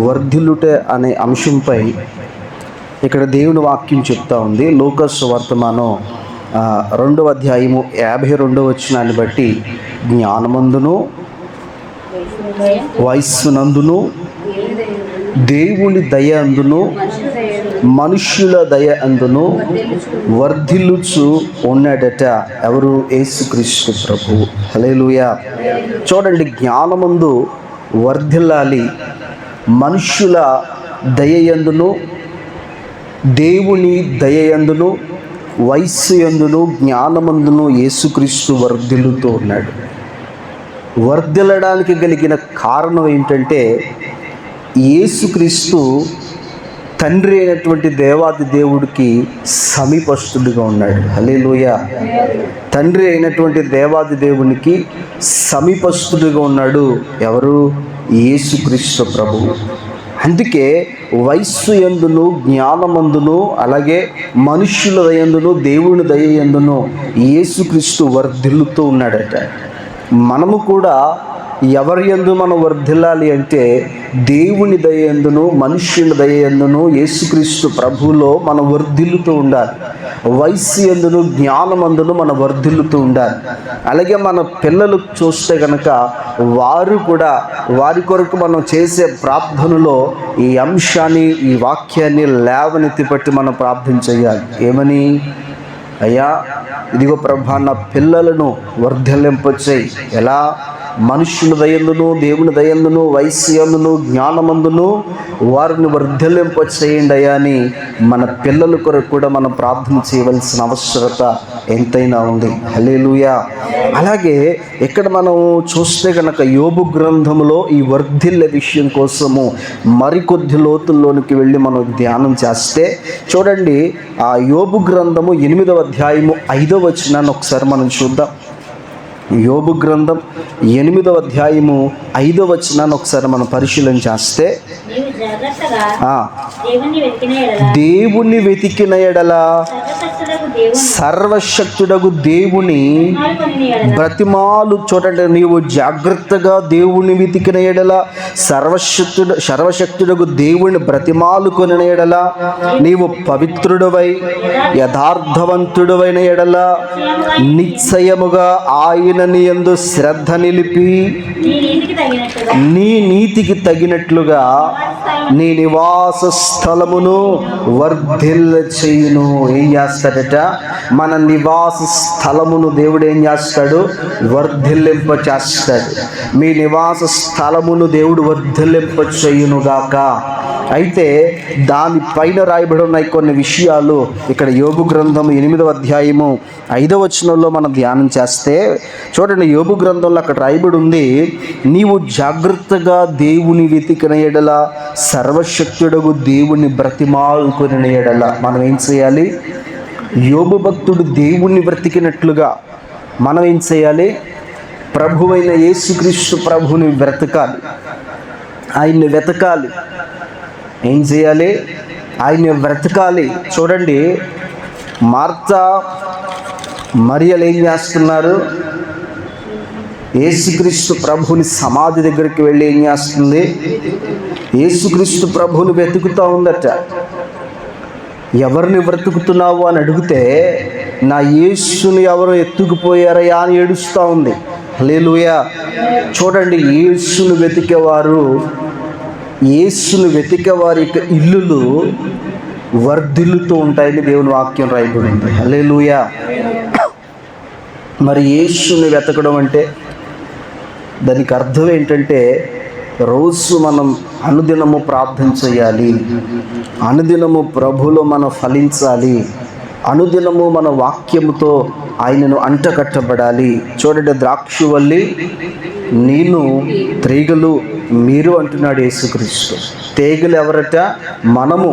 వర్ధిల్లుట అనే అంశంపై ఇక్కడ దేవుని వాక్యం చెప్తా ఉంది. లూకా సువార్తమానం 2వ అధ్యాయము 52వ వచనాన్ని బట్టి, జ్ఞానమందును వయస్సునందును దేవుని దయ అందును మనుష్యుల దయ అందును వర్ధిల్లుచు ఉన్నాడట. ఎవరు? యేసుక్రీస్తు ప్రభువు. హల్లెలూయా. చూడండి, జ్ఞానమందు వర్ధిల్లాలి, మనుష్యుల దయ యందును దేవుని దయ యందును వయస్సు యందును జ్ఞానమందును యేసుక్రీస్తు వర్ధిల్లుతూ ఉన్నాడు. వర్ధిల్లడానికి కలిగిన కారణం ఏంటంటే, యేసుక్రీస్తు తండ్రి అయినటువంటి దేవాది దేవుడికి సమీపస్తుడిగా ఉన్నాడు. హల్లెలూయా. తండ్రి అయినటువంటి దేవాది దేవునికి సమీపస్తుడిగా ఉన్నాడు. ఎవరు? యేసుక్రీస్తు ప్రభువు. అందుకే వయస్సు యందును జ్ఞానమందును అలాగే మనుష్యుల దయందును దేవుని దయ యందును యేసుక్రీస్తు వర్ధిల్లుతూ ఉన్నాడట. మనము కూడా ఎవరి యందు మనం వర్ధిల్లాలి అంటే, దేవుని దయ యందును మనుష్యుల దయ యందును యేసుక్రీస్తు ప్రభువులో మనం వర్ధిల్లుతూ ఉండాలి. వయస్సు యందును జ్ఞానమందును మనం వర్ధిల్లుతూ ఉండాలి. అలాగే మన పిల్లలు చూస్తే కనుక వారు కూడా వారి కొరకు మనం చేసే ప్రార్థనలో ఈ అంశాన్ని, ఈ వాక్యాన్ని లేవనెత్తి పట్టి మనం ప్రార్థన చేయాలి. ఏమని? అయ్యా, ఇదిగో ప్రభా, నా పిల్లలను వర్ధిల్లింపచేయి. ఎలా? మనుష్యుల దయందును దేవుని దయందును వయస్సు యందును జ్ఞానమందును వారిని వర్ధిల్లింపచేయండి అయ్యా అని మన పిల్లల కొరకు కూడా మనం ప్రార్థన చేయవలసిన అవసరత ఎంతైనా ఉంది. హల్లెలూయా. అలాగే ఇక్కడ మనం చూస్తే కనుక యోబు గ్రంథములో ఈ వర్ధిల్లే విషయం కోసము మరికొద్ది లోతుల్లోనికి వెళ్ళి మనం ధ్యానం చేస్తే, చూడండి, ఆ యోబు గ్రంథము 8వ అధ్యాయము 5వ వచనాన్ని ఒకసారి మనం చూద్దాం. యోబు గ్రంథం 8వ అధ్యాయము 5వ వచనాన్ని ఒకసారి మనం పరిశీలన చేస్తే, దేవుణ్ణి వెతికిన ఎడల సర్వశక్తుడగు దేవుని బ్రతిమాలు. చూడండి, నీవు జాగ్రత్తగా దేవుని వెతికిన ఎడల సర్వశక్తుడగు దేవుని బ్రతిమాలు కొనిన ఎడల నీవు పవిత్రుడవై యథార్థవంతుడవైన ఎడల నిశ్చయముగా ఆయనని యందు శ్రద్ధ నిలిపి నీ నీతికి తగినట్లుగా నీ నివాస స్థలమును వర్ధిల్ల చేయును. ఏం చేస్తాడట? మన నివాస స్థలమును దేవుడు ఏం చేస్తాడు? వర్ధిల్లింప చేస్తాడు. మీ నివాస స్థలమును దేవుడు వర్ధిల్లింప చేయునుగాక. అయితే దానిపైన రాయబడి ఉన్నాయి కొన్ని విషయాలు. ఇక్కడ యోబు గ్రంథం 8వ అధ్యాయము 5వ వచనంలో మనం ధ్యానం చేస్తే, చూడండి, యోబు గ్రంథంలో అక్కడ రాయబడి ఉంది, నీవు జాగ్రత్తగా దేవుని వెతికిన ఎడల సర్వశక్తుడగు దేవుని బ్రతిమాలుకొనిన ఎడల. మనం ఏం చేయాలి? యోబు భక్తుడు దేవుణ్ణి బ్రతికినట్లుగా మనం ఏం చేయాలి? ప్రభువైన యేసుక్రీస్తు ప్రభుని బ్రతకాలి, ఆయన్ని వెతకాలి. ఏం చేయాలి? ఆయన్ని బ్రతకాలి. చూడండి, మార్తా మరియలు ఏం చేస్తున్నారు? యేసుక్రీస్తు ప్రభుని సమాధి దగ్గరికి వెళ్ళి ఏం చేస్తుంది? యేసుక్రీస్తు ప్రభుని వెతుకుతూ ఉందట. ఎవరిని బ్రతుకుతున్నావు అని అడిగితే, నా యేసుని ఎవరు ఎత్తుకుపోయారయ్యా అని ఏడుస్తూ ఉంది. హల్లెలూయా. చూడండి, యేసుని వెతికే వారి యొక్క ఇల్లులు వర్ధిల్లుతూ ఉంటాయని దేవుని వాక్యం రాయబడింది. హల్లెలూయా. మరి యేసుని వెతకడం అంటే దానికి అర్థం ఏంటంటే, రోజు మనం అనుదినము ప్రార్థన చేయాలి, అనుదినము ప్రభులో మనం ఫలించాలి, అనుదినము మన వాక్యముతో ఆయనను అంటకట్టబడాలి. చూడండి, ద్రాక్షవల్లి నేను, తీగలు మీరు అంటున్నాడు యేసుక్రీస్తు. తీగలు ఎవరట? మనము.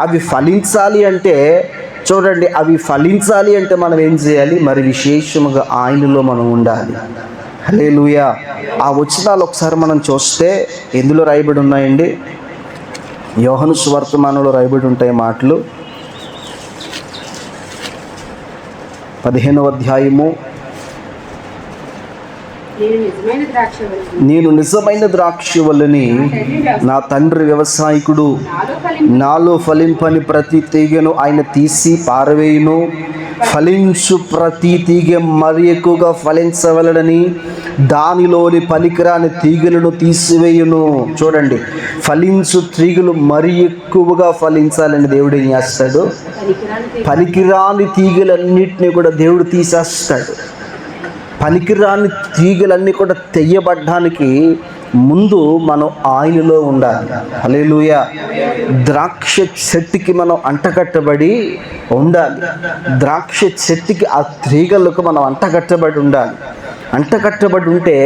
అవి ఫలించాలి అంటే, చూడండి, అవి ఫలించాలి అంటే మనం ఏం చేయాలి? మరి విశేషముగా ఆయనలో మనం ఉండాలి. హల్లెలూయా. ఆ వచనాలు ఒకసారి మనం చూస్తే ఎందులో రాయబడి ఉన్నాయండి? యోహాను సువార్తమానంలో రాయబడి ఉంటాయి మాటలు. 15వ అధ్యాయము నేను నిజమైన ద్రాక్షవల్లిని, నా తండ్రి వ్యవసాయకుడు. నాలో ఫలింపని ప్రతి తీగను ఆయన తీసి పారవేయును, ఫలించు ప్రతి తీగ మరి ఎక్కువగా ఫలించవలనని దానిలోని పనికిరాని తీగలను తీసివేయును. చూడండి, ఫలించు తీగలు మరి ఎక్కువగా ఫలించాలని దేవుడు ఏం చేస్తాడు? పనికిరాని తీగలన్నిటినీ కూడా దేవుడు తీసేస్తాడు. పనికిరాని తీగలన్నీ కూడా తెయ్యబడ్డానికి ముందు మనం ఆయనలో ఉండాలి. హల్లెలూయా. ద్రాక్ష చెట్టుకి మనం అంటకట్టబడి ఉండాలి. ద్రాక్ష చెట్టుకి ఆ తీగలకు మనం అంటకట్టబడి ఉండాలి. అంటకట్టబడి ఉంటే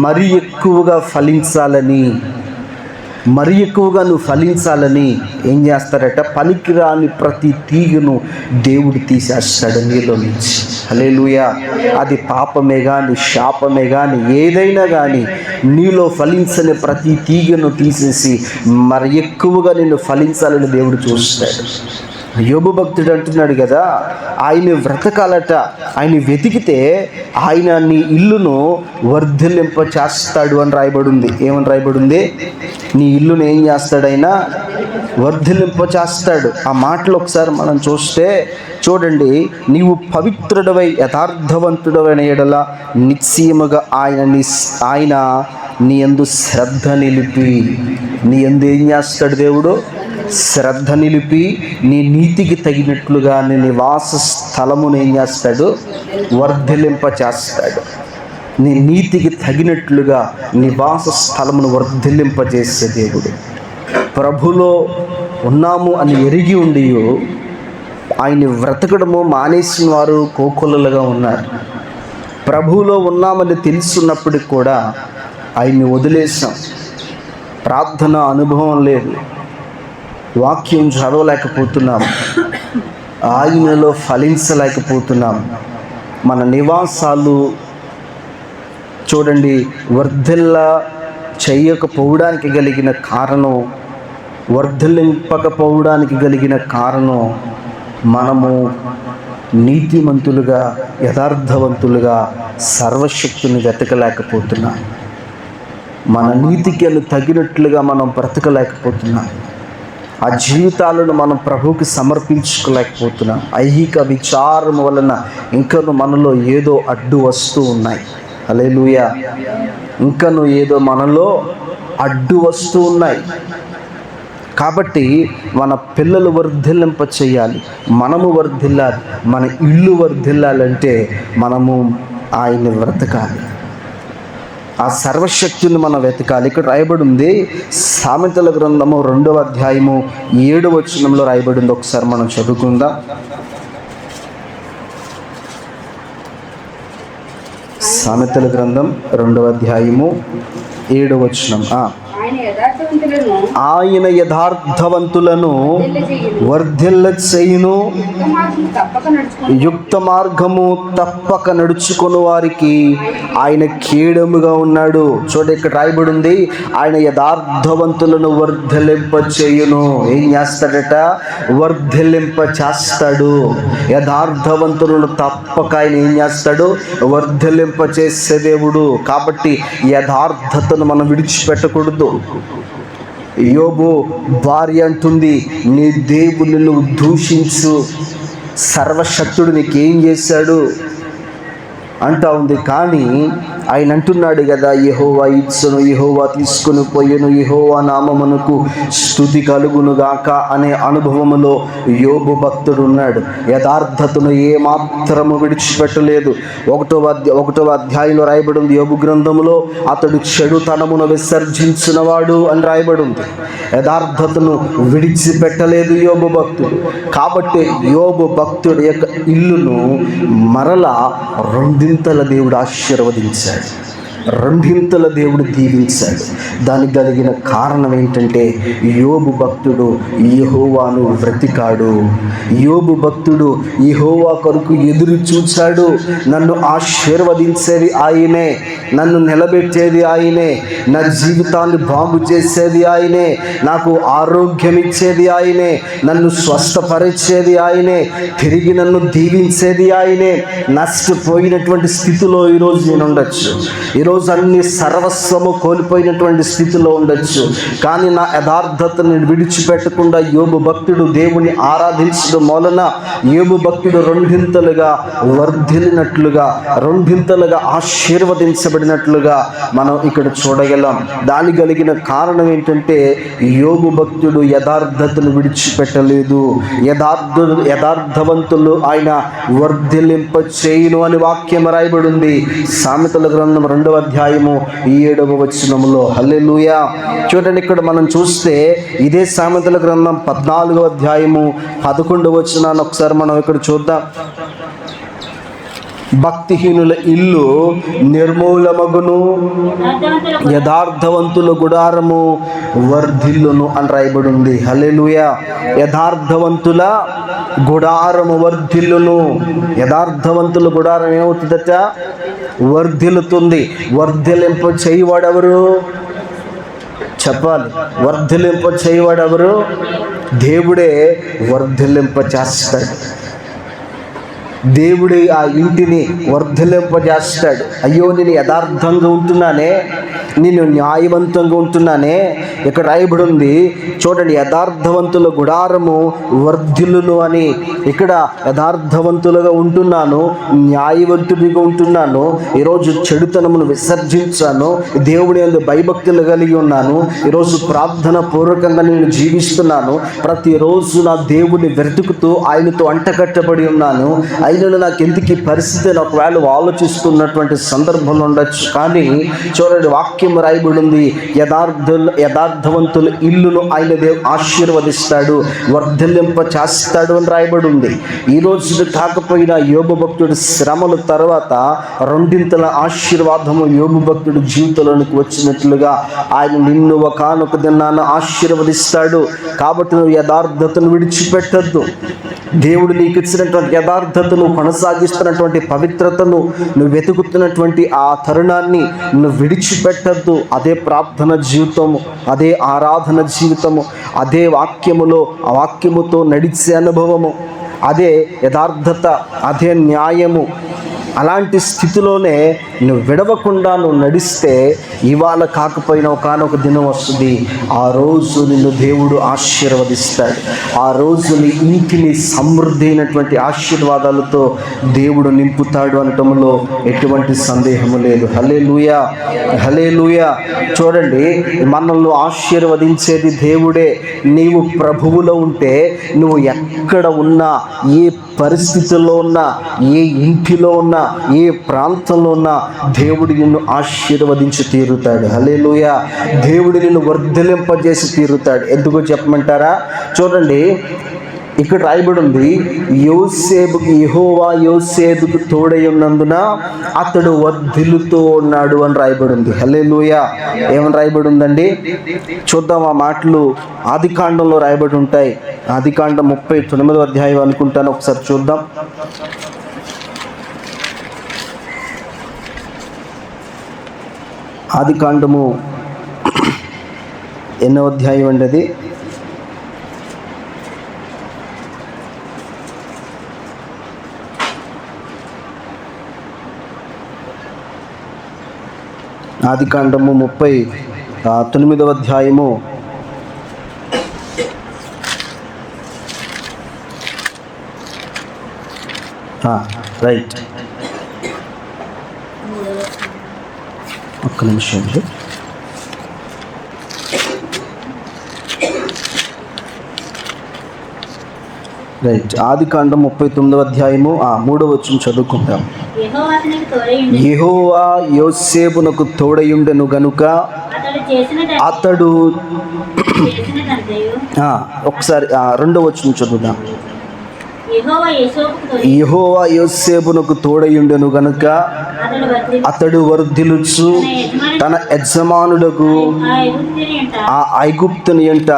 మరి ఎక్కువగా ఫలించాలని, మరి ఎక్కువగా నువ్వు ఫలించాలని ఏం చేస్తారట? పనికిరాని ప్రతి తీగను దేవుడు తీసేస్తాడు నీలో నుంచి. హల్లెలూయా. అది పాపమే కానీ, శాపమే కానీ, ఏదైనా కానీ నీలో ఫలించని ప్రతి తీగను తీసేసి మరి ఎక్కువగా నిన్ను ఫలించాలని దేవుడు చూస్తాడు. యోబు భక్తుడు అంటున్నాడు కదా, ఆయన బ్రతకాలట, ఆయన వెతికితే ఆయన నీ ఇల్లును వర్ధిల్లింప చేస్తాడు అని రాయబడింది. ఏమని రాయబడింది? నీ ఇల్లును ఏం చేస్తాడు? ఆయన వర్ధిల్లింప చేస్తాడు. ఆ మాటలు ఒకసారి మనం చూస్తే చూడండి, నీవు పవిత్రుడవై యథార్థవంతుడవైన ఎడల నిశ్చయముగా ఆయన నీ యందు శ్రద్ధ నిలిపి, నీ యందు ఏం చేస్తాడు దేవుడు? శ్రద్ధ నిలిపి నీ నీతికి తగినట్లుగా నీ నివాస స్థలమును ఏం చేస్తాడు? వర్ధిల్లింప చేస్తాడు. నీ నీతికి తగినట్లుగా నివాస స్థలమును వర్ధిల్లింపజేసే దేవుడు. ప్రభులో ఉన్నాము అని ఎరిగి ఉండి ఆయన్ని బ్రతకడము మానేసిన వారు కోకొల్లలుగా ఉన్నారు. ప్రభువులో ఉన్నామని తెలుసున్నప్పటికి కూడా ఆయన్ని వదిలేసాం. ప్రార్థన అనుభవం లేదు, వాక్యం చదవలేకపోతున్నాం, ఆయనలో ఫలించలేకపోతున్నాం. మన నివాసాలు చూడండి వర్ధిల్ల చేయకపోవడానికి కలిగిన కారణం, వర్ధిల్లింపకపోవడానికి కలిగిన కారణం మనము నీతిమంతులుగా, యథార్థవంతులుగా సర్వశక్తిని వెతకలేకపోతున్నాం. మన నీతికి తగినట్లుగా మనం బ్రతకలేకపోతున్నాం. ఆ జీవితాలను మనం ప్రభువుకి సమర్పించుకోలేకపోతున్నాం. ఐహిక విచారం వలన ఇంకను మనలో ఏదో అడ్డు వస్తూ ఉన్నాయి. హల్లెలూయా. ఇంకను ఏదో మనలో అడ్డు వస్తూ ఉన్నాయి. కాబట్టి మన పిల్లలు వర్ధిల్లింప చేయాలి, మనము వర్ధిల్లాలి, మన ఇల్లు వర్ధిల్లాలంటే మనము ఆయన్ని బ్రతకాలి. ఆ సర్వశక్తిని మనం వెతకాలి. ఇక్కడ రాయబడి ఉంది, సామెతల గ్రంథము 2వ అధ్యాయము 7వ వచనంలో రాయబడి ఉంది. ఒకసారి మనం చదువుకుందాం. సామెతల గ్రంథం 2వ అధ్యాయము 7వ వచనం. ఆయన యథార్థవంతులను వర్ధిల్ల చేయును, యుక్త మార్గము తప్పక నడుచుకుని వారికి ఆయన కేడముగా ఉన్నాడు. చూడండి, ఇక్కడ రాయబడి ఉంది, ఆయన యథార్థవంతులను వర్ధిల్లింప చేయును. ఏం చేస్తాడట? వర్ధిల్లింప చేస్తాడు. యథార్థవంతులను తప్పక ఆయన ఏం చేస్తాడు? వర్ధిల్లింప చేసే దేవుడు. కాబట్టి యథార్థతను మనం విడిచిపెట్టకూడదు. యోబు భార్య అంటుంది, నీ దేవుని నువ్వు దూషించు, సర్వశక్తుడు నీకేం చేశాడు అంటా ఉంది. కానీ ఆయన అంటున్నాడు కదా, యెహోవా ఇచ్చును, యెహోవా తీసుకుని పోయెను, యెహోవా నామమునకు స్తుతి కలుగును గాక అనే అనుభవములో యోబు భక్తుడు ఉన్నాడు. యథార్థతను ఏమాత్రము విడిచిపెట్టలేదు. 1వ అధ్యాయంలో రాయబడి ఉంది, యోబు గ్రంథములో అతడు చెడుతనమును విసర్జించినవాడు అని రాయబడి ఉంది. యథార్థతను విడిచిపెట్టలేదు యోబు భక్తుడు. కాబట్టి యోబు భక్తుడి యొక్క ఇల్లును మరలా రెండింతల దేవుడు ఆశీర్వదించాడు, రెండింతల దేవుడు దీవించాడు. దానికి కలిగిన కారణం ఏంటంటే యోబు భక్తుడు యెహోవాను బ్రతికాడు. యోబు భక్తుడు యెహోవా కొరకు ఎదురు చూచాడు. నన్ను ఆశీర్వదించేది ఆయనే, నన్ను నిలబెట్టేది ఆయనే, నా జీవితాన్ని బాగు చేసేది ఆయనే, నాకు ఆరోగ్యం ఇచ్చేది ఆయనే, నన్ను స్వస్థపరిచేది ఆయనే, తిరిగి నన్ను దీవించేది ఆయనే. నష్టపోయినటువంటి స్థితిలో ఈరోజు నేను ఉండొచ్చు, ఈరోజు ఈరోజు అన్ని సర్వస్వము కోల్పోయినటువంటి స్థితిలో ఉండొచ్చు, కానీ నా యథార్థతను విడిచిపెట్టకుండా యోబు భక్తుడు దేవుని ఆరాధించడం వలన యోబు భక్తుడు రెండింతలుగా వర్ధిల్లినట్లుగా, రెండింతలుగా ఆశీర్వదించబడినట్లుగా మనం ఇక్కడ చూడగలం. దాని కలిగిన కారణం ఏంటంటే యోబు భక్తుడు యథార్థతను విడిచిపెట్టలేదు. యథార్థవంతులు ఆయన వర్ధిల్లింప చేయును అని వాక్యం రాయబడి ఉంది. సామెతల గ్రంథం 2వ అధ్యాయము 7వ వచనములో. హల్లెలూయా. చూడండి, ఇక్కడ మనం చూస్తే ఇదే సామెతల గ్రంథం 14వ అధ్యాయము 11వ వచనాన్ని ఒకసారి మనం ఇక్కడ చూద్దాం. భక్తిహీనుల ఇల్లు నిర్మూలమగును, యథార్థవంతుల గుడారము వర్ధిల్లును అని రాయబడి ఉంది. హల్లెలూయా. యథార్థవంతుల గుడారము వర్ధిల్లును. యథార్థవంతుల గుడారం ఏమవుతుందట? వర్ధిల్లుతుంది. వర్ధిల్లింప చేయవాడెవరు? చెప్పాలి. వర్ధిల్లింప చేయవాడెవరు? దేవుడే వర్ధిల్లింప చేస్తాడు. దేవుడే ఆ ఇంటిని వర్ధిల్లింపజేస్తాడు. అయ్యో, నేను యథార్థంగా ఉంటున్నానే, నేను న్యాయవంతంగా ఉంటున్నానే. ఇక్కడ రాయబడి ఉంది చూడండి, యథార్థవంతుల గుడారము వర్ధిల్లును అని. ఇక్కడ యథార్థవంతులుగా ఉంటున్నాను, న్యాయవంతుడిగా ఉంటున్నాను, ఈరోజు చెడుతనమును విసర్జించాను, దేవుని యందు భయభక్తులు కలిగి ఉన్నాను, ఈరోజు ప్రార్థన పూర్వకంగా నేను జీవిస్తున్నాను, ప్రతిరోజు నా దేవుడిని వెతుకుతూ ఆయనతో అంటకట్టబడి ఉన్నాను. అయినను నాకు ఎందుకు ఈ పరిస్థితి ఒకవేళ ఆలోచిస్తున్నటువంటి సందర్భంలో ఉండొచ్చు. కానీ చూడండి, వాక్యం రాయబడి ఉంది, యథార్థవంతుల ఇల్లును ఆయన దేవుడు ఆశీర్వదిస్తాడు, వర్ధిల్లింప చేస్తాడు అని రాయబడి ఉంది. ఈ రోజు కాకపోయినా యోబు భక్తుడి శ్రమల తర్వాత రెండింతల ఆశీర్వాదము యోబు భక్తుడి జీవితంలోనికి వచ్చినట్లుగా ఆయన నిన్ను ఒకానొక దినాన ఆశీర్వదిస్తాడు. కాబట్టి నువ్వు యథార్థతను విడిచిపెట్టద్దు. దేవుడు నీకు ఇచ్చినటువంటి యథార్థతను, కొనసాగిస్తున్నటువంటి పవిత్రతను, నువ్వు వెతుకుతున్నటువంటి ఆ తరుణాన్ని నువ్వు విడిచిపెట్టద్దు. అదే ప్రార్థన జీవితము, అదే ఆరాధన జీవితము, అదే వాక్యములో ఆ వాక్యముతో నడిచే అనుభవము, అదే యథార్థత, అదే న్యాయము. అలాంటి స్థితిలోనే నువ్వు విడవకుండా నువ్వు నడిస్తే ఇవాళ కాకపోయినా ఒకానొక దినం వస్తుంది, ఆ రోజు నిన్ను దేవుడు ఆశీర్వదిస్తాడు. ఆ రోజు నీ ఇంటిని సమృద్ధి అయినటువంటి ఆశీర్వాదాలతో దేవుడు నింపుతాడు అనటంలో ఎటువంటి సందేహము లేదు. హల్లెలూయా, హల్లెలూయా. చూడండి, మనల్ని ఆశీర్వదించేది దేవుడే. నీవు ప్రభువులో ఉంటే నువ్వు ఎక్కడ ఉన్నా, ఏ పరిస్థితుల్లో ఉన్నా, ఏ ఇంటిలో ఉన్నా, ఏ ప్రాంతంలో ఉన్నా దేవుడు నిన్ను ఆశీర్వదించి తీరుతాడు. హల్లెలూయా. దేవుడు నిన్ను వర్ధిల్లింపజేసి తీరుతాడు. ఎందుకో చెప్పమంటారా? చూడండి, ఇక్కడ రాయబడి ఉంది, యెహోవా యోసేపుకు తోడై ఉన్నందున అతడు వర్ధిల్లుతూ ఉన్నాడు అని రాయబడి ఉంది. హల్లెలూయా. ఏమని రాయబడి ఉందండి? చూద్దాం. ఆ మాటలు ఆదికాండంలో రాయబడి ఉంటాయి. ఆదికాండం 39వ అధ్యాయం అనుకుంటాను, ఒకసారి చూద్దాం. ఆదికాండము ఎన్నో అధ్యాయం అండి అది? ఆదికాండము 39వ అధ్యాయము రైట్, ఒక్క నిమిషం. రైట్, ఆదికాండం 39వ అధ్యాయము 3వ వచనం చదువుకుంటాం. యెహోవా యోసేపునకు తోడయుండెను గనుక అతడు ఒకసారి 2వ వచనం చదువుదాం. యెహోవా యోసేపునకు తోడయుండెను గనుక అతడు వర్ధిల్లుచు తన యజమానుడకు ఆ ఐగుప్తుని ఎంట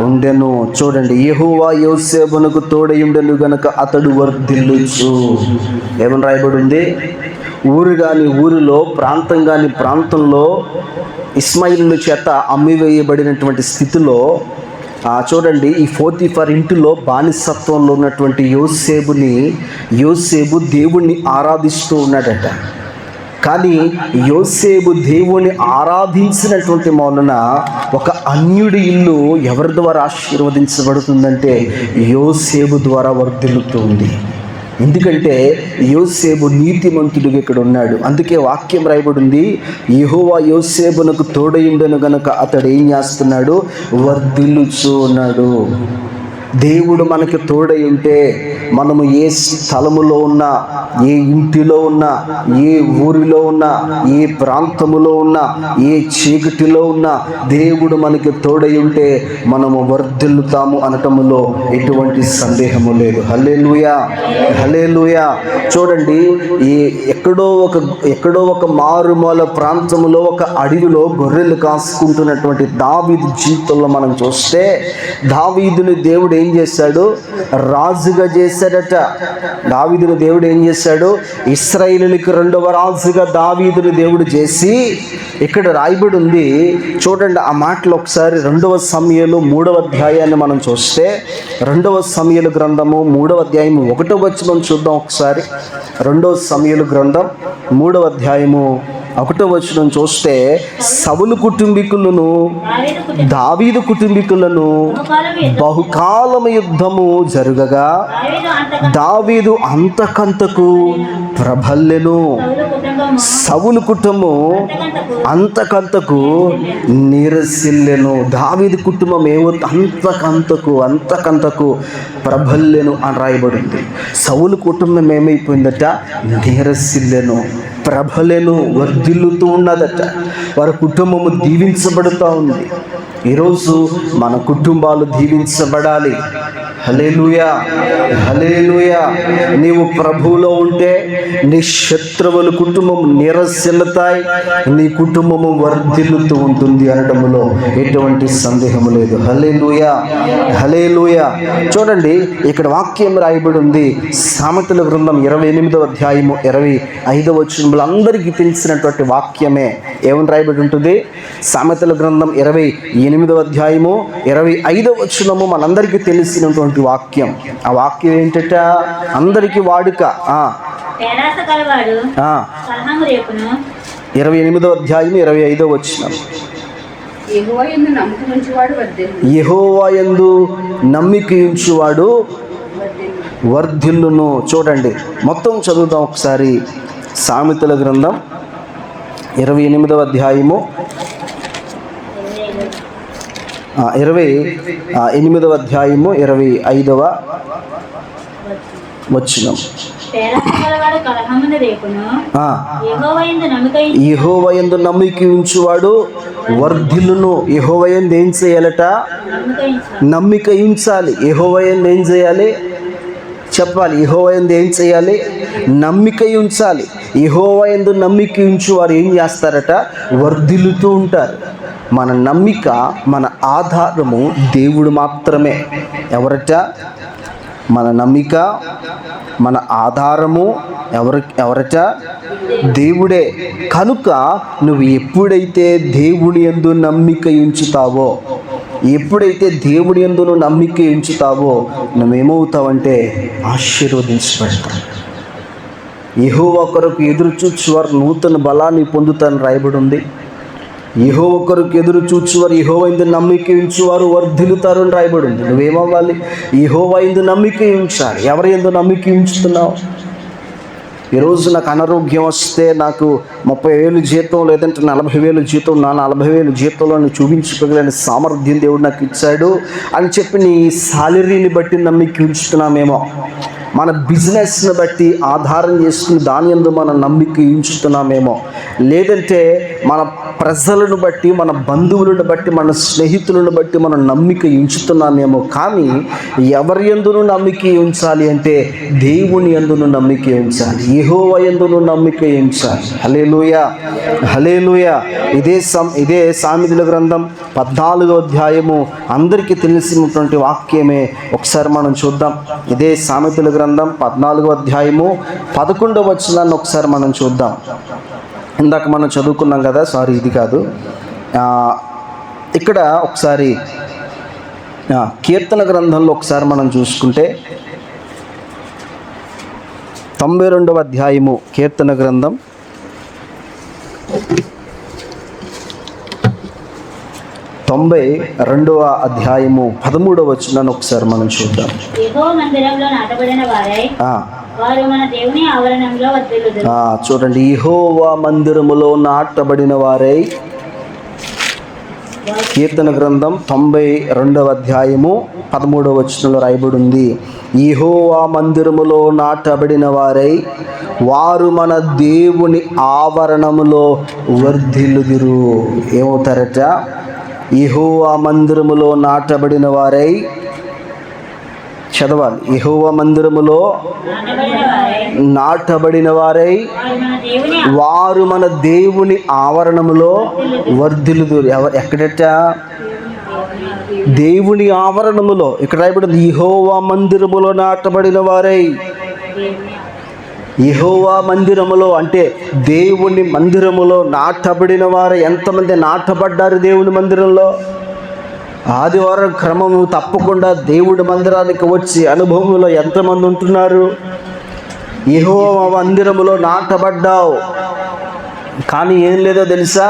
ఉండెను. చూడండి, యెహోవా యోసేపునకు తోడయుండెను గనుక అతడు వర్ధిల్లుచు. ఏమని రాయబడి ఉంది? ఊరు కాని ఊరిలో, ప్రాంతం కాని ప్రాంతంలో ఇష్మాయేలు చేత అమ్మివేయబడినటువంటి స్థితిలో చూడండి, ఈ 44 ఇంటిలో బానిసత్వంలో ఉన్నటువంటి యోసేపు దేవుణ్ణి ఆరాధిస్తూ ఉన్నాడట. కానీ యోసేపు దేవుని ఆరాధించినటువంటి మూలన ఒక అన్యుడి ఇల్లు ఎవరి ద్వారా ఆశీర్వదించబడుతుందంటే యోసేపు ద్వారా వర్ధిల్లుతుంది. ఎందుకంటే యోసేపు నీతిమంతుడిగా ఇక్కడ ఉన్నాడు. అందుకే వాక్యం రాయబడింది, యెహోవా యోసేపునకు తోడయుండెను గనుక అతడు ఏం చేస్తున్నాడు? వర్ధిల్లుచూ ఉన్నాడు. దేవుడు మనకి తోడై ఉంటే మనము ఏ స్థలములో ఉన్నా, ఏ ఇంటిలో ఉన్నా, ఏ ఊరిలో ఉన్నా, ఏ ప్రాంతములో ఉన్నా, ఏ చీకటిలో ఉన్నా దేవుడు మనకి తోడై ఉంటే మనము వర్ధిల్లుతాము అనటములో ఎటువంటి సందేహము లేదు. హల్లెలూయా, హల్లెలూయా. చూడండి, ఎక్కడో ఒక మారుమూల ప్రాంతములో ఒక అడవిలో గొర్రెలు కాసుకుంటున్నటువంటి దావీదు జీవితంలో మనం చూస్తే, దావీదుని దేవుడు ఏం చేశాడు? రాజుగా చేశాడట. దావీదుని దేవుడు ఏం చేశాడు? ఇశ్రాయేలుకి 2వ రాజుగా దావీదుని దేవుడు చేసి, ఇక్కడ రాయబడి ఉంది చూడండి ఆ మాటలు ఒకసారి. 2వ సమూయేలు 3వ అధ్యాయాన్ని మనం చూస్తే, 2వ సమూయేలు గ్రంథము 3వ అధ్యాయము 1వ వచనం చూద్దాం ఒకసారి. 2వ సమూయేలు గ్రంథం 3వ అధ్యాయము 1వ వచనం చూస్తే, సౌలు కుటుంబీకులను దావీదు కుటుంబీకులను బహుకాలము యుద్ధము జరుగగా దావీదు అంతకంతకు ప్రబల్లెను. సౌలు కుటుంబం అంతకంతకు నీరసిల్లెను. దావీదు కుటుంబం ఏమో అంతకంతకు ప్రబల్లెను అని రాయబడింది. సౌలు కుటుంబం ఏమైపోయిందట? నీరసిల్లెను, ప్రబలెను, వర్ధిల్లుతూ ఉన్నదట. వారి కుటుంబము దీవించబడుతూ ఉంది. ఈరోజు మన కుటుంబాలు దీవించబడాలి. హల్లెలూయా, హల్లెలూయా. నీవు ప్రభువులో ఉంటే నీ శత్రువుల కుటుంబం నిరసిల్లుతాయి, నీ కుటుంబము వర్ధిల్లుతూ ఉంటుంది అనటములో ఎటువంటి సందేహము లేదు. హల్లెలూయా, హల్లెలూయా. చూడండి ఇక్కడ వాక్యం రాయబడి ఉంది, సామెతల గ్రంథం 28వ అధ్యాయము 25వ వచనంలో అందరికీ తెలిసినటువంటి వాక్యమే. ఏమని రాయబడి ఉంటుంది? సామెతల గ్రంథం 28వ అధ్యాయము 25వ వచనము మనందరికీ తెలిసినటువంటి వాక్యం. ఆ వాక్యం ఏంటట? అందరికీ వాడుక. 28వ అధ్యాయము 25వ వచనం, యెహోవా యందు నమ్మిక ఉంచువాడు వర్ధిల్లును. చూడండి మొత్తం చదువుదాం ఒకసారి. సామెతల గ్రంథం 28వ అధ్యాయము 28వ అధ్యాయము 25వ వచనం, యెహోవా యందు నమ్మిక ఉంచువాడు వర్ధిల్లును. యెహోవా యందు ఏం చేయాలట? నమ్మిక ఉంచాలి. యెహోవా యందు ఏం చేయాలి? చెప్పాలి. యెహోవా యందు ఏం చేయాలి? నమ్మిక ఉంచాలి. యెహోవా యందు నమ్మిక ఉంచువారు ఏం చేస్తారట? వర్ధిల్లుతూ ఉంటారు. మన నమ్మిక, మన ఆధారము దేవుడు మాత్రమే. ఎవరట? మన నమ్మిక, మన ఆధారము ఎవరట? దేవుడే. కనుక నువ్వు ఎప్పుడైతే దేవుని యందు నమ్మిక ఉంచుతావో, ఎప్పుడైతే దేవుని యందు నువ్వు నమ్మిక ఉంచుతావో నువ్వేమవుతావంటే ఆశీర్వదించబడతావు. యెహోవా కొరకు ఎదురు చూచువారు నూతన బలాన్ని పొందుతారని రాయబడి ఉంది. యెహోవా కొరకు ఎదురు చూచువారు, యెహోవా యందు నమ్మిక ఉంచువారు వర్ధిల్లుతారు అని రాయబడి ఉంది. నువ్వేమవ్వాలి? యెహోవా యందు నమ్మిక ఉంచాలి. ఎవరి యందు నమ్మిక ఉంచుతున్నావు? ఈరోజు నాకు అనారోగ్యం వస్తే నాకు 30,000 జీతం, లేదంటే 40,000 జీతం, నా 40,000 జీతంలో నేను చూపించుకోగలని సామర్థ్యం దేవుడు నాకు ఇచ్చాడు అని చెప్పి నీ సాలరీని బట్టి నమ్మిక ఉంచుతున్నామేమో. మన బిజినెస్ని బట్టి ఆధారం చేసుకుని దాని యందు మన నమ్మిక ఉంచుతున్నామేమో. లేదంటే మన ప్రజలను బట్టి, మన బంధువులను బట్టి, మన స్నేహితులను బట్టి మనం నమ్మిక ఉంచుతున్నామేమో. కానీ ఎవరి యందును నమ్మిక ఉంచాలి అంటే దేవుని యందును నమ్మిక ఉంచాలి, యెహోవా యందును నమ్మిక ఉంచాలి. హల్లెలూయా, హల్లెలూయా. ఇదే సామెతల గ్రంథం 14వ అధ్యాయము అందరికీ తెలిసినటువంటి వాక్యమే. ఒకసారి మనం చూద్దాం. ఇదే సామెతల గ్రంథం 14వ అధ్యాయము 11వ వచనాన్ని ఒకసారి మనం చూద్దాం. ఇందాక మనం చదువుకున్నాం కదా, సారీ ఇది కాదు. ఇక్కడ ఒకసారి కీర్తన గ్రంథంలో ఒకసారి మనం చూసుకుంటే 92వ అధ్యాయము కీర్తన గ్రంథం 92వ అధ్యాయము 13వ వచనాన్ని ఒకసారి మనం చూద్దాం. యెహోవా మందిరంలో నాటబడిన వారై వారు మన దేవుని ఆవరణంలో వర్ధిల్లుదురు. చూడండి, యెహోవా మందిరములో నాటబడిన వారై. కీర్తన గ్రంథం 92వ అధ్యాయము 13వ వచనంలో రాయబడి ఉంది, యెహోవా మందిరములో నాటబడిన వారై వారు మన దేవుని ఆవరణములో వర్ధిల్లుదురు. ఏమవుతారట? యెహోవా మందిరములో నాటబడిన వారై. చదవాలి, యెహోవా మందిరములో నాటబడిన వారై వారు మన దేవుని ఆవరణములో వర్ధిల్లుదురు. ఎక్కడట? దేవుని ఆవరణములో. ఇక్కడ రాయబడింది యెహోవా మందిరములో నాటబడిన వారై. యెహోవా మందిరములో అంటే దేవుని మందిరములో నాటబడిన వారు. ఎంతమంది నాటబడ్డారు దేవుని మందిరంలో? ఆదివారం క్రమము తప్పకుండా దేవుడి మందిరానికి వచ్చి అనుభవంలో ఎంతమంది ఉంటున్నారు? యెహోవా మందిరములో నాటబడ్డావు, కానీ ఏం లేదో తెలుసా?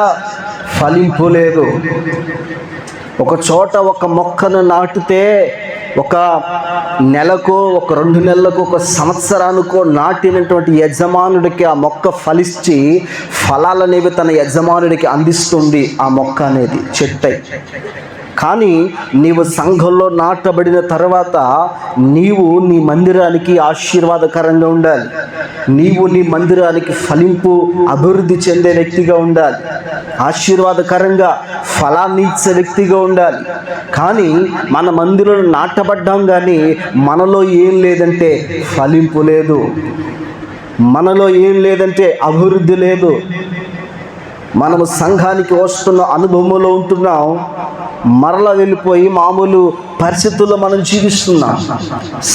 ఫలింపు లేదు. ఒక చోట ఒక మొక్కను నాటితే ఒక నెలకో, ఒక 2 నెలలకు, ఒక సంవత్సరానికో నాటినటువంటి యజమానుడికి ఆ మొక్క ఫలించి ఫలాలనేవి తన యజమానుడికి అందిస్తుంది ఆ మొక్క అనేది, చెట్టై. కానీ నీవు సంఘంలో నాటబడిన తర్వాత నీవు నీ మందిరానికి ఆశీర్వాదకరంగా ఉండాలి. నీవు నీ మందిరానికి ఫలింపు, అభివృద్ధి చెందే వ్యక్తిగా ఉండాలి. ఆశీర్వాదకరంగా ఫలాన్ని ఇచ్చే వ్యక్తిగా ఉండాలి. కానీ మన మందిరంలో నాటబడ్డాం, కానీ మనలో ఏం లేదంటే ఫలింపు లేదు, మనలో ఏం లేదంటే అభివృద్ధి లేదు. మనము సంఘానికి వస్తున్న అనుభవంలో ఉంటున్నాం, మరలా వెళ్ళిపోయి మామూలు పరిస్థితుల్లో మనం జీవిస్తున్నాం.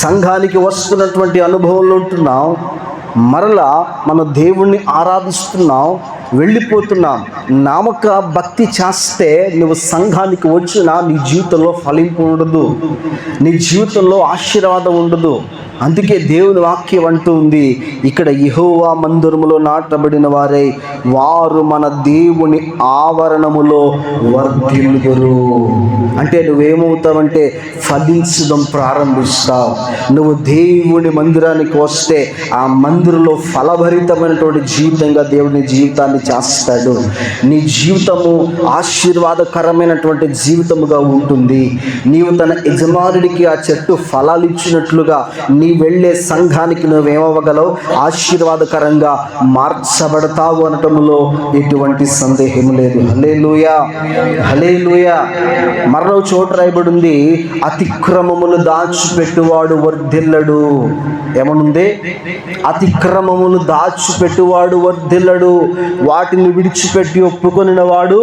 సంఘానికి వస్తున్నటువంటి అనుభవంలో ఉంటున్నాం, మరలా మన దేవుణ్ణి ఆరాధిస్తున్నాం, వెళ్ళిపోతున్నాం. నామక భక్తి చేస్తే నువ్వు సంఘానికి వచ్చినా నీ జీవితంలో ఫలింపు ఉండదు, నీ జీవితంలో ఆశీర్వాదం ఉండదు. అందుకే దేవుని వాక్యం అంటూ ఉంది ఇక్కడ, యెహోవా మందిరములో నాటబడిన వారై వారు మన దేవుని ఆవరణములో వర్ధిల్లుదురు. అంటే నువ్వేమవుతావంటే ఫలించడం ప్రారంభిస్తావు. నువ్వు దేవుని మందిరానికి వస్తే ఆ మందిరంలో ఫలభరితమైనటువంటి జీవితంగా దేవుని జీవితాన్ని చేస్తాడు. నీ జీవితము ఆశీర్వాదకరమైనటువంటి జీవితముగా ఉంటుంది. నీవు తన యజమానుడికి ఆ చెట్టు ఫలాలు ఇచ్చినట్లుగా నీ వెళ్ళే సంఘానికి నువ్వేమవ్వగలవు? ఆశీర్వాదకరంగా మార్చబడతావు అనటంలో ఎటువంటి సందేహం లేదు. హల్లెలూయా, హల్లెలూయా. మరో చోట రాయబడింది, అతిక్రమములు దాచిపెట్టువాడు వర్ధిల్లడు. ఏమనుంది? అతిక్రమములు దాచిపెట్టువాడు వర్ధిల్లడు, వాటిని విడిచిపెట్టి ఒప్పుకొనిన వాడు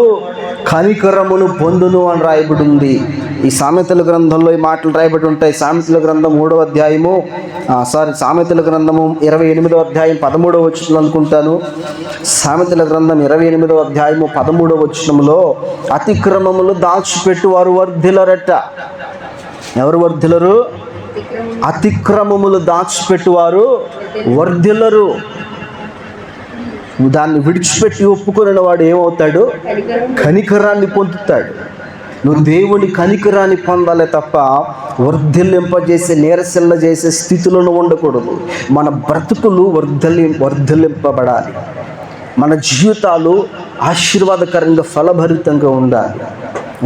కనికరమును పొందును అని రాయబడి ఉంది. ఈ సామెతల గ్రంథంలో ఈ మాటలు రాయబడి ఉంటాయి. సామెతల గ్రంథం 3వ అధ్యాయము సామెతల గ్రంథము 28వ అధ్యాయం 13వ వచనం అనుకుంటాను. సామెతల గ్రంథం 28వ అధ్యాయము 13వ వచనంలో అతిక్రమములు దాచిపెట్టు వారు వర్ధిల్లరట. ఎవరు వర్ధిల్లరు? అతిక్రమములు దాచిపెట్టువారు వర్ధిల్లరు. దాన్ని విడిచిపెట్టి ఒప్పుకున్న వాడు ఏమవుతాడు? కనికరాన్ని పొందుతాడు. నువ్వు దేవుని కనికరాన్ని పొందాలే తప్ప వర్ధిల్లింపజేసే, నీరసిల్ల చేసే స్థితిలో ఉండకూడదు. మన బ్రతుకులు వర్ధిల్లింపబడాలి. మన జీవితాలు ఆశీర్వాదకరంగా ఫలభరితంగా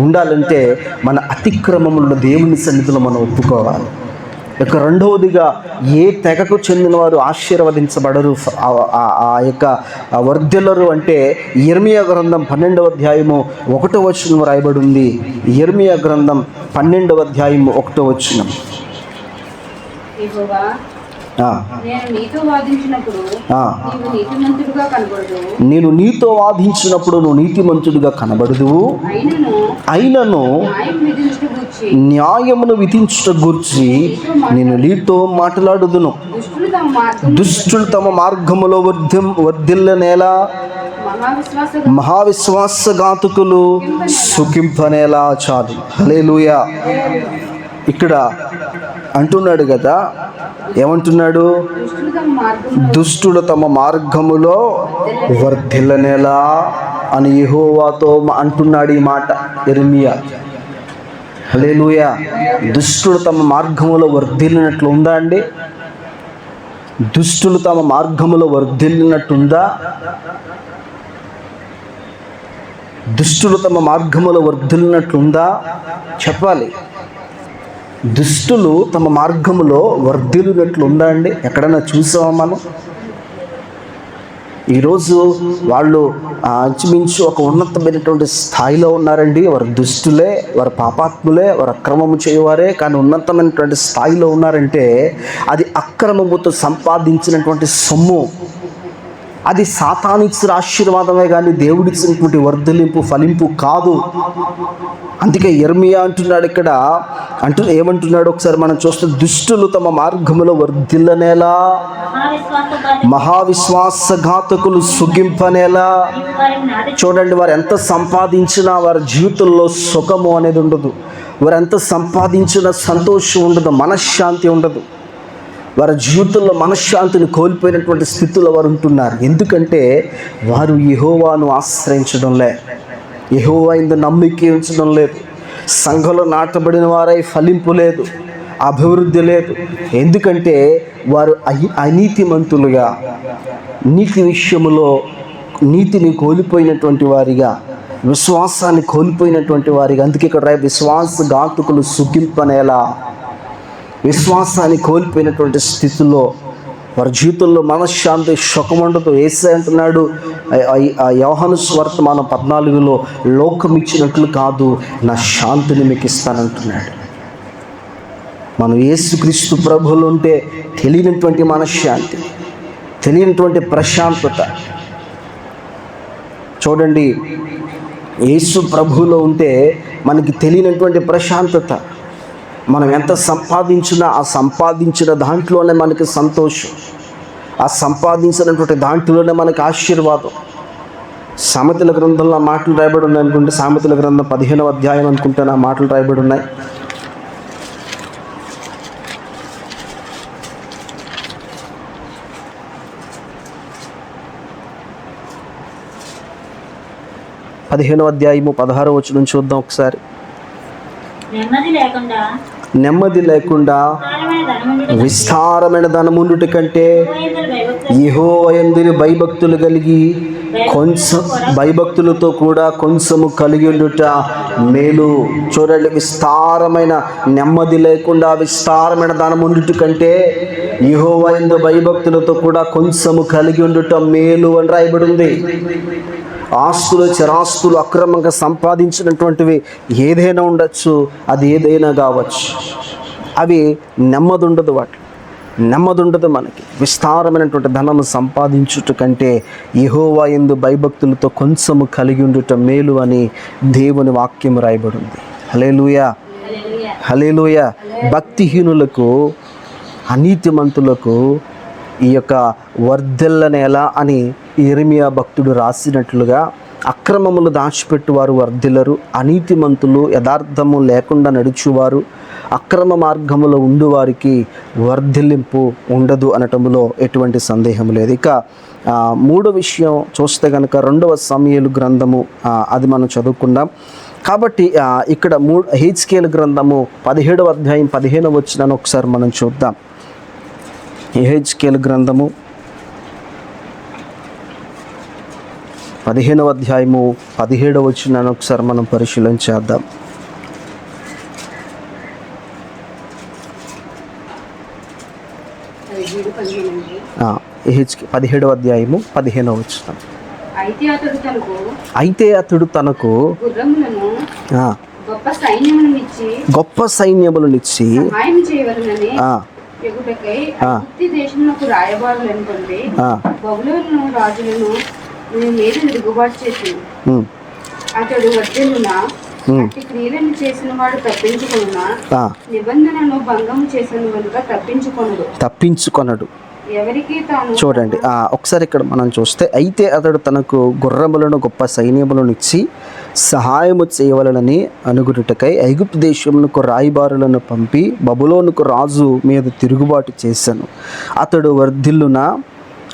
ఉండాలంటే మన అతిక్రమములను దేవుని సన్నిధిలో మనం ఒప్పుకోవాలి. ఇక రెండవదిగా, ఏ తెగకు చెందిన వారు ఆశీర్వదించబడరు, ఆ యొక్క వర్ధిల్లరు అంటే యిర్మీయా గ్రంథం 12వ అధ్యాయము 1వ వచనం రాయబడి ఉంది. యిర్మీయా గ్రంథం 12వ అధ్యాయము 1వ వచనం. నేను నీతో వాదించినప్పుడు నువ్వు నీతిమంతుడిగా కనబడదువు, అయినను న్యాయమును విధించుట గూర్చి నేను నీతో మాట్లాడుదును. దుష్టులు తమ మార్గములో వర్ధిల్లనేలా, మహావిశ్వాసఘాతుకులు సుఖింపనేలా. చాలు. హల్లెలూయా. ఇక్కడ అంటున్నాడు కదా. ఏమంటున్నాడు? దుష్టులు తమ మార్గములో వర్ధిల్లనేలా అని యెహోవాతో అంటున్నాడు ఈ మాట యెరెమీయా. హల్లెలూయా. దుష్టులు తమ మార్గములో వర్ధిల్లినట్లు ఉందా అండి? దుష్టులు తమ మార్గములో వర్ధిల్లినట్టుందా? దుష్టులు తమ మార్గములో వర్ధిల్లినట్లుందా? చెప్పాలి. దుష్టులు తమ మార్గములో వర్ధిల్లినట్లు ఉందా అండి? ఎక్కడైనా చూసామా మనం? ఈరోజు వాళ్ళు ఇంచుమించు ఒక ఉన్నతమైనటువంటి స్థాయిలో ఉన్నారండి. వారు దుష్టులే, వారు పాపాత్ములే, వారు అక్రమము చేయవారే, కానీ ఉన్నతమైనటువంటి స్థాయిలో ఉన్నారంటే అది అక్రమముతో సంపాదించినటువంటి సొమ్ము. అది సాతానిచ్చిన ఆశీర్వాదమే కానీ దేవుడిచ్చినటువంటి వర్ధలింపు ఫలింపు కాదు. అందుకే యెరెమీయా అంటున్నాడు ఇక్కడ, ఏమంటున్నాడు ఒకసారి మనం చూస్తే, దుష్టులు తమ మార్గములో వర్ధిల్లనేలా, మహావిశ్వాసఘాతకులు సుగింపనేలా. చూడండి, వారు ఎంత సంపాదించినా వారి జీవితంలో సుఖము అనేది ఉండదు. వారు ఎంత సంపాదించినా సంతోషం ఉండదు, మనశ్శాంతి ఉండదు. వారి జీవితంలో మనశ్శాంతిని కోల్పోయినటువంటి స్థితిలో వారు ఉంటున్నారు. ఎందుకంటే వారు యెహోవాను ఆశ్రయించడంలే, యెహోవా యందు నమ్మిక ఉంచడం లేదు, సంఘంలో నాటబడిన వారై ఫలింపు లేదు, అభివృద్ధి లేదు. ఎందుకంటే వారు అనీతిమంతులుగా, నీతి విషయములో నీతిని కోల్పోయినటువంటి వారిగా, విశ్వాసాన్ని కోల్పోయినటువంటి వారిగా. అందుకే ఇక్కడ విశ్వాసఘాతకులు సుఖింపనేలా, విశ్వాసాన్ని కోల్పోయినటువంటి స్థితిలో వారి జీవితంలో మనశ్శాంతి, సుఖం ఉండదు. యేసయ్య అంటున్నాడు యోహాను సువార్త 14లో, లోకం ఇచ్చినట్లు కాదు, నా శాంతిని మీకు ఇస్తానంటున్నాడు. మనం యేసుక్రీస్తు ప్రభువులో ఉంటే తెలియనటువంటి మనశ్శాంతి, తెలియనటువంటి ప్రశాంతత. చూడండి, యేసు ప్రభువులో ఉంటే మనకి తెలియనటువంటి ప్రశాంతత. మనం ఎంత సంపాదించినా ఆ సంపాదించిన దాంట్లోనే మనకి సంతోషం, ఆ సంపాదించినటువంటి దాంట్లోనే మనకి ఆశీర్వాదం. సామెతల గ్రంథంలో ఆ మాటలు రాయబడి ఉన్నాయి అనుకుంటే, సామెతల గ్రంథం 15వ అధ్యాయం అనుకుంటే ఆ మాటలు రాయబడి ఉన్నాయి. పదిహేనవ అధ్యాయము 16వ వచనం చూద్దాం ఒకసారి. నెమ్మది లేకుండా విస్తారమైన ధనముండుట కంటే యెహోవా యందు భయభక్తులు కలిగి భయభక్తులతో కూడా కొంచెము కలిగి ఉండుట మేలు. చూడండి, విస్తారమైన నెమ్మది లేకుండా విస్తారమైన ధనముండుట కంటే యెహోవా యందు భయభక్తులతో కూడా కొంచెము కలిగి ఉండుట మేలు అని రాయబడి ఉంది. ఆస్తులు, చిరాస్తులు అక్రమంగా సంపాదించినటువంటివి ఏదైనా ఉండొచ్చు, అది ఏదైనా కావచ్చు, అవి నెమ్మది ఉండదు, వాటి నెమ్మది ఉండదు మనకి. విస్తారమైనటువంటి ధనము సంపాదించుట కంటే యెహోవా యందు భయభక్తులతో కొంచెము కలిగి ఉండుట మేలు అని దేవుని వాక్యం రాయబడి ఉంది. హల్లెలూయా, హల్లెలూయా. భక్తిహీనులకు, అనీతిమంతులకు ఈ యొక్క వర్ధిల్లనేలా అని యెరెమీయా భక్తుడు రాసినట్లుగా, అక్రమములు దాచిపెట్టువారు వర్ధిల్లరు, అనీతిమంతులు యథార్థము లేకుండా నడుచువారు, అక్రమ మార్గములో ఉండువారికి వర్ధిల్లింపు ఉండదు అనటములో ఎటువంటి సందేహం లేదు. ఇక మూడో విషయం చూస్తే కనుక 2వ సమూయేలు గ్రంథము, అది మనం చదువుకుందాం. కాబట్టి ఇక్కడ హెజ్కేలు గ్రంథము 17వ అధ్యాయం 15వ వచనాన్ని ఒకసారి మనం చూద్దాం. యెహెజ్కేలు గ్రంథము 15వ అధ్యాయము 17వ వచనాన్ని ఒకసారి మనం పరిశీలన చేద్దాం. యెహెజ్కేలు 17వ అధ్యాయము 15వ వచనం. అయితే అతడు తనకు గొప్ప సైన్యములనిచ్చి అతడు వర్ధిల్లునా, క్రియలను చేసిన వాడు తప్పించుకొనునా, నిబంధనను భంగం చేసిన వాడుగా తప్పించుకొనడు. ఎవరికి తాను. చూడండి, ఒకసారి ఇక్కడ మనం చూస్తే, అయితే అతడు తనకు గుర్రములను గొప్ప సైన్యములను ఇచ్చి సహాయము చేయవలనని అనుగుటకై ఐగుప్తు దేశమునకు రాయబారులను పంపి బబులోనుకు రాజు మీద తిరుగుబాటు చేశాను. అతడు వర్ధిల్లునా,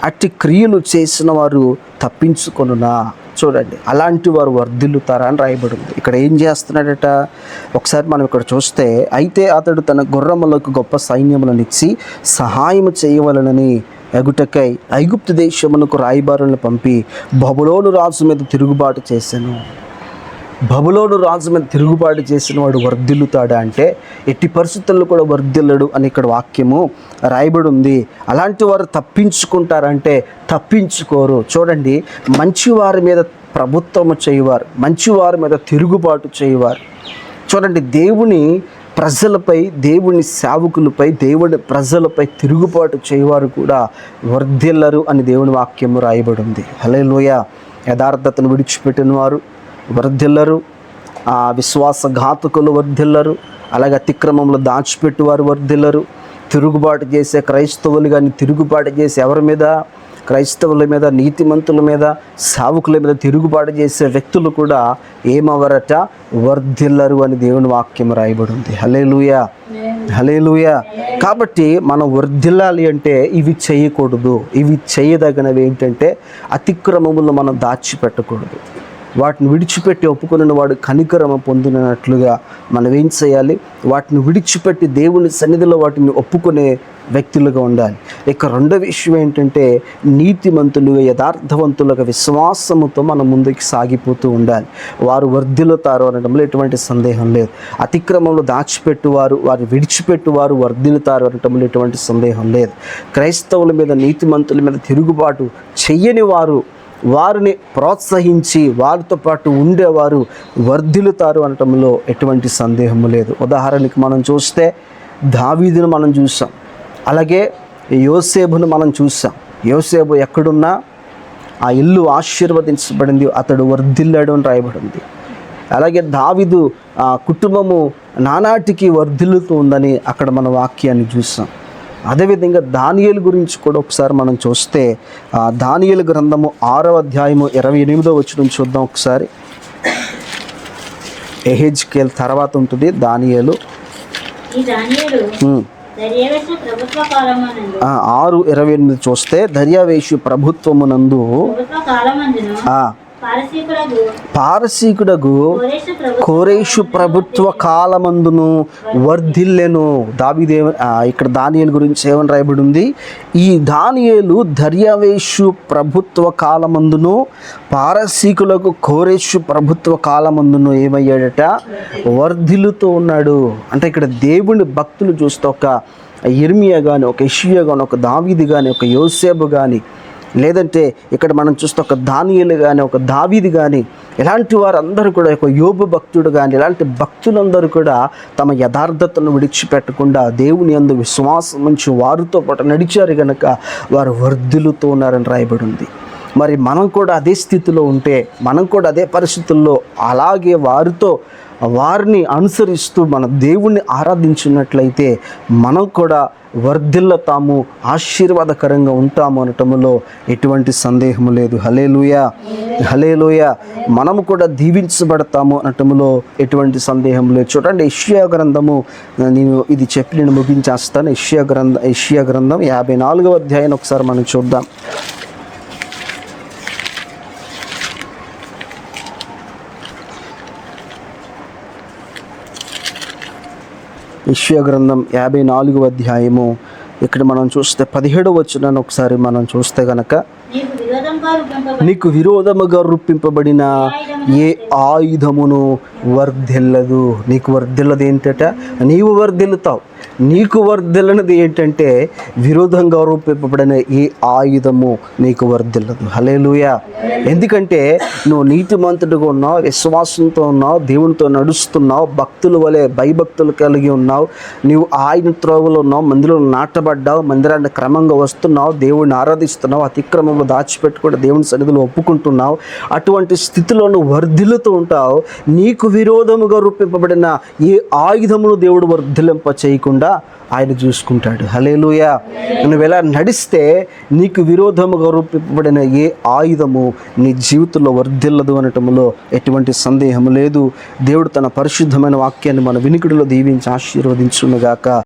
అట్టి క్రియలు చేసిన వారు తప్పించుకొనునా. చూడండి, అలాంటి వారు వర్ధిల్లుతారా అని రాయబడి ఉంది. ఇక్కడ ఏం చేస్తున్నాడట ఒకసారి మనం ఇక్కడ చూస్తే, అయితే అతడు తన గుర్రములకు గొప్ప సైన్యములను ఇచ్చి సహాయము చేయవలనని ఎగుటకై ఐగుప్తు దేశమునకు రాయబారులను పంపి బబులోను రాజు మీద తిరుగుబాటు చేశాను. బబులోను రాజు మీద తిరుగుబాటు చేసిన వాడు వర్ధిల్లుతాడా అంటే ఎట్టి పరిస్థితుల్లో కూడా వర్ధిల్లడు అని ఇక్కడ వాక్యము రాయబడి ఉంది. అలాంటి వారు తప్పించుకుంటారంటే తప్పించుకోరు. చూడండి, మంచివారి మీద ప్రభుత్వము చేయవారు, మంచివారి మీద తిరుగుబాటు చేయవారు. చూడండి, దేవుని ప్రజలపై, దేవుని సేవకులపై, దేవుని ప్రజలపై తిరుగుబాటు చేయవారు కూడా వర్ధిల్లరు అని దేవుని వాక్యము రాయబడి ఉంది. హల్లెలూయా. యథార్థతను విడిచిపెట్టిన వారు వర్ధిల్లరు, విశ్వాసఘాతకులు వర్ధిల్లరు, అలాగే అతిక్రమంలో దాచిపెట్టువారు వర్ధిల్లరు. తిరుగుబాటు చేసే క్రైస్తవులు కానీ తిరుగుబాటు చేసే ఎవరి మీద? క్రైస్తవుల మీద, నీతిమంతుల మీద, సేవకుల మీద తిరుగుబాటు చేసే వ్యక్తులు కూడా ఏమవరట? వర్ధిల్లరు అని దేవుని వాక్యం రాయబడి ఉంది. హల్లెలూయా, హల్లెలూయా. కాబట్టి మనం వర్ధిల్లాలి అంటే ఇవి చేయకూడదు. ఇవి చేయదగినవి ఏంటంటే అతిక్రమములు మనం దాచిపెట్టకూడదు. వాటిని విడిచిపెట్టి ఒప్పుకున్న వాడు కనికరమ పొందినట్లుగా మనం ఏం చేయాలి? వాటిని విడిచిపెట్టి దేవుని సన్నిధిలో వాటిని ఒప్పుకునే వ్యక్తులుగా ఉండాలి. ఇక రెండో విషయం ఏంటంటే నీతిమంతులుగా, యథార్థవంతులుగా, విశ్వాసముతో మనం ముందుకు సాగిపోతూ ఉండాలి. వారు వర్ధిల్లుతారు అనడంలో ఎటువంటి సందేహం లేదు. అతిక్రమంలో దాచిపెట్టువారు, వారు విడిచిపెట్టువారు వర్ధిల్లుతారు అనడంలో ఎటువంటి సందేహం లేదు. క్రైస్తవుల మీద, నీతిమంతుల మీద తిరుగుబాటు చెయ్యని వారు, వారిని ప్రోత్సహించి వారితో పాటు ఉండేవారు వర్ధిల్లుతారు అనటంలో ఎటువంటి సందేహము లేదు. ఉదాహరణకి మనం చూస్తే దావీదును మనం చూసాం, అలాగే యోసేపును మనం చూసాం. యోసేపు ఎక్కడున్నా ఆ ఇల్లు ఆశీర్వదించబడింది, అతడు వర్ధిల్లాడు అని రాయబడింది. అలాగే దావీదు కుటుంబము నానాటికి వర్ధిల్లుతూ ఉందని అక్కడ మన వాక్యాన్ని చూసాం. అదేవిధంగా దానియేలు గురించి కూడా ఒకసారి మనం చూస్తే దానియేలు గ్రంథము 6వ అధ్యాయము 28వ వచనం చూద్దాం ఒకసారి. ఎహెజ్కేల్ తర్వాత ఉంటుంది దానియేలు. 6:28 చూస్తే దర్యావేషు ప్రభుత్వమునందు పారసీకుడగు కోరేషు ప్రభుత్వ కాలమందును వర్ధిల్లెను. ఇక్కడ దానియేలు గురించి ఏమని రాయబడి ఉంది? ఈ దానియేలు దర్యావేషు ప్రభుత్వ కాలమందును పారసీకులకు కోరేషు ప్రభుత్వ కాలమందును ఏమయ్యాడట? వర్ధిల్లుతూ ఉన్నాడు. అంటే ఇక్కడ దేవుని భక్తులు చూస్తే ఒక యిర్మీయా కానీ, ఒక యెషయా కానీ, ఒక దావీదు కానీ, ఒక యోసేపు కానీ, లేదంటే ఇక్కడ మనం చూస్తే ఒక దానియేలు కానీ, ఒక దావీదు కానీ, ఇలాంటి వారందరూ కూడా, ఒక యోబు భక్తుడు కానీ, ఇలాంటి భక్తులందరూ కూడా తమ యథార్థతను విడిచిపెట్టకుండా దేవుని యందు విశ్వాసం ఉంచి వారితో పాటు నడిచారు కనుక వారు వర్ధిల్లుతూ ఉన్నారని రాయబడి ఉంది. మరి మనం కూడా అదే స్థితిలో ఉంటే, మనం కూడా అదే పరిస్థితుల్లో అలాగే వారిని అనుసరిస్తూ మన దేవుణ్ణి ఆరాధించినట్లయితే మనం కూడా వర్ధిల్లుతాము, ఆశీర్వాదకరంగా ఉంటాము అనటంలో ఎటువంటి సందేహము లేదు. హల్లెలూయా, హల్లెలూయా. మనము కూడా దీవించబడతాము అనటంలో ఎటువంటి సందేహం లేదు. చూడండి, యెషయా గ్రంథము, ఇది చెప్పి నేను ముగించేస్తాను. యెషయా గ్రంథం 54వ అధ్యాయం ఒకసారి మనం చూద్దాం. యెషయా గ్రంథం 54వ అధ్యాయము ఇక్కడ మనం చూస్తే 17వ వచనాన్ని ఒకసారి మనం చూస్తే గనక, నీకు విరోధముగా రూపింపబడిన ఏ ఆయుధమును వర్ధిల్లదు. నీకు వర్ధిల్లదు ఏంటట? నీవు వర్ధిల్లుతావు. నీకు వర్ధిల్లనిది ఏంటంటే విరోధంగా రూపింపబడిన ఏ ఆయుధము నీకు వర్ధిల్లదు. హల్లెలూయా. ఎందుకంటే నువ్వు నీతిమంతుడిగా ఉన్నావు, విశ్వాసంతో ఉన్నావు, దేవునితో నడుస్తున్నావు, భక్తుల వలె భయభక్తులు కలిగి ఉన్నావు, నీవు ఆయన త్రోవలో ఉన్నావు, మందిరంలో నాటబడ్డావు, మందిరాన్ని క్రమంగా వస్తున్నావు, దేవుడిని ఆరాధిస్తున్నావు, అతిక్రమంలో దాచిపెట్టుకుంటే దేవుని సన్నిధిలో ఒప్పుకుంటున్నావు. అటువంటి స్థితిలో నువ్వు వర్ధిల్లుతూ ఉంటావు. నీకు విరోధముగా రూపింపబడిన ఏ ఆయుధమును దేవుడు వర్ధిల్లింప చేయకుండా విధంగా ఆయన చూసుకుంటాడు. హల్లెలూయా. నువ్వు ఎలా నడిస్తే నీకు విరోధముగా రూపింపబడిన ఏ ఆయుధము నీ జీవితంలో వర్ధిల్లదు అనటంలో ఎటువంటి సందేహం లేదు. దేవుడు తన పరిశుద్ధమైన వాక్యాన్ని మన వినికిడిలో దీవించి ఆశీర్వదించునుగాక.